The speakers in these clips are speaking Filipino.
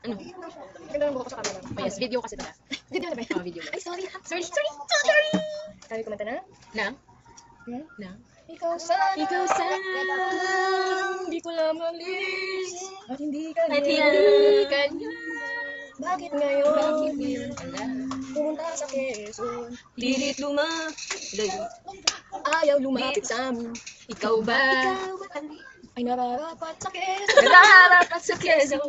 Ano? Ganda ng buko ko sa camera. Oh yes, video kasi talaga. Video na ba yun? Oh, video. Ay, sorry. Sorry. Tayo kumanta na? Na? Hmm? Na? Ikaw sana. Hindi ko lang malis. At hindi ka At niya. hindi ka niya. Bakit ngayon? Bakit ngayon pala? Pumunta sa Quezon. Pilit lumalayo. Ayaw lumapit sa amin. Ikaw ba? Ay nararapat sa Quezon. Nararapat sa Quezon.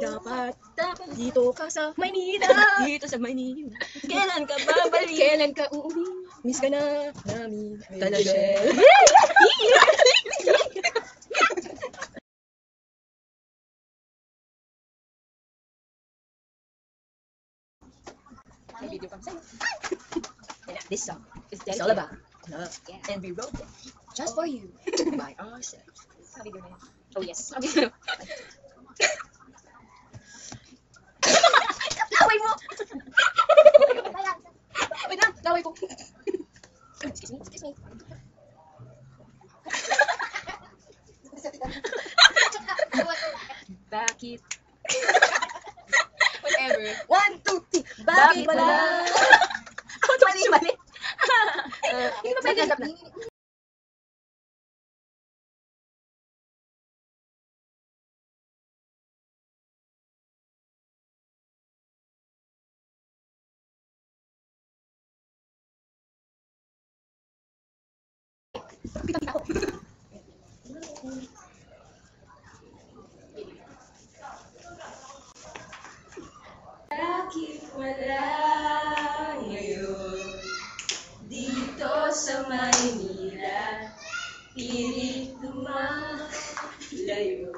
Dapat dito ka sa Maynila. Dito sa Maynila. Kailan ka babalik? Kailan ka uuwi? Miss ka na namin. Talaga. May video kami sa'yo. This song is all about love. And we wrote it Just for you. by ourselves. Sabi ko na yan. Oh yes. Laway mo! Wait lang, laway ko. Excuse me. Bakit? Whatever. 1, 2, 3. Bakit Bakit wala? wala? Mali. Hindi ba pwede? Bakit wala ngayon dito sa Maynila? Pilit lumalayo.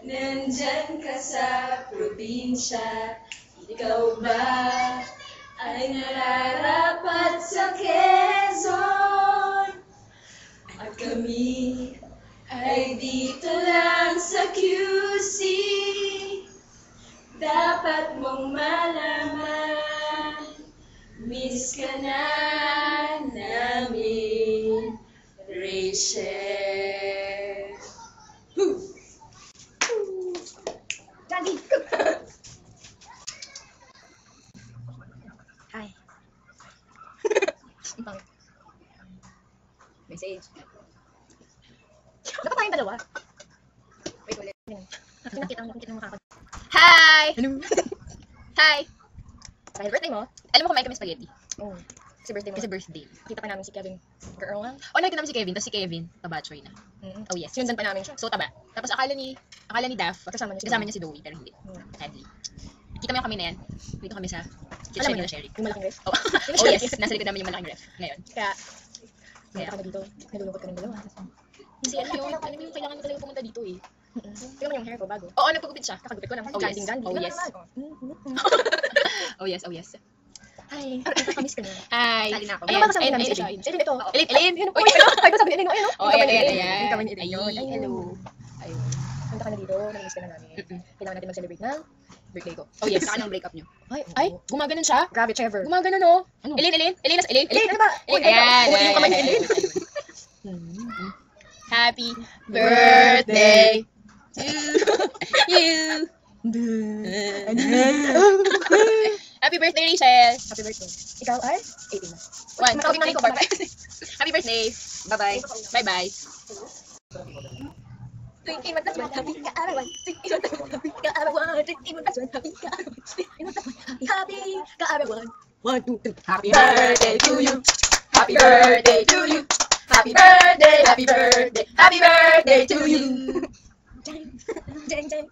Nandyan ka sa probinsya. Ikaw ba ay nararapat sa Quezon? At kami ay dito lang sa QC. Dapat mong malaman, miss ka na namin, Rachel. Daddy. Hi. Message. Dapat tayong dalawa. Wait, ulit. Nakita mo makakad. Hi! Hi! Dahil birthday mo? Alam mo kumain kami spaghetti? Oo. Kasi birthday mo. Kasi birthday. Kita pa namin si Kevin. Girl lang. Oh, nakita namin si Kevin. Tapos si Kevin, tabatchoy na. Oh yes. Sinundan pa namin siya. So, taba. Tapos akala ni Daph, Kasama niya si Dowie, pero hindi. Hmm. Sadly. Kita mo yung kami na yan. Dito kami sa Alam kitchen mo nila yun? Sherry. Yung malaking ref. Oh, oh yes. Nasa likod namin yung malaking ref. Ngayon. Kaya, Kaya. punta ka na dito. Nalulungkot ka ng dalawa. Kasi alam mo yung kailangan mo talaga pumunta dito eh. Tingnan mo yung hair ko bago. Oo, nagpagupit siya. Kakagupit ko lang. Oh, yes. Ganding. Oh, yes. Oh yes, oh yes. Hi. Nakakamiss ka na. Hi. Sali na ako. Ayan, Ano ba kasama ayan, namin si ayan, Elin? Elin, ito. Elin! Ayun, Uy, uy, ay, pa sabi ni Elin, ayun, Oh, Yung kamay ni ayan, Elin. ayan. Yung kamay ni Elin. Yun. Ay, hello. Ayun. Punta ka na dito. Namiss ka na namin. Kailangan natin mag-celebrate ng birthday ko. Oh yes. Saka ng breakup nyo. Ay, gumaganon siya? Grabe, Trevor. Gumaganon oh. Ano? Elin, ano ba? Uy, Ayan, uy, yung kamay ni ayan, Elin. Happy birthday to you. Happy birthday, Rachel. Happy birthday. Ikaw ay 18 na. 1, Matawag na ko. Happy birthday. Bye-bye. Bye-bye. Tuwing imataswan, happy kaarawan. Tuwing imataswan, happy kaarawan. Tuwing imataswan, happy kaarawan. Tuwing imataswan, happy kaarawan. 1, 2, 3. Happy birthday to you. Happy birthday to you. Happy birthday, happy birthday, happy birthday to you. Jeng, jeng, jeng.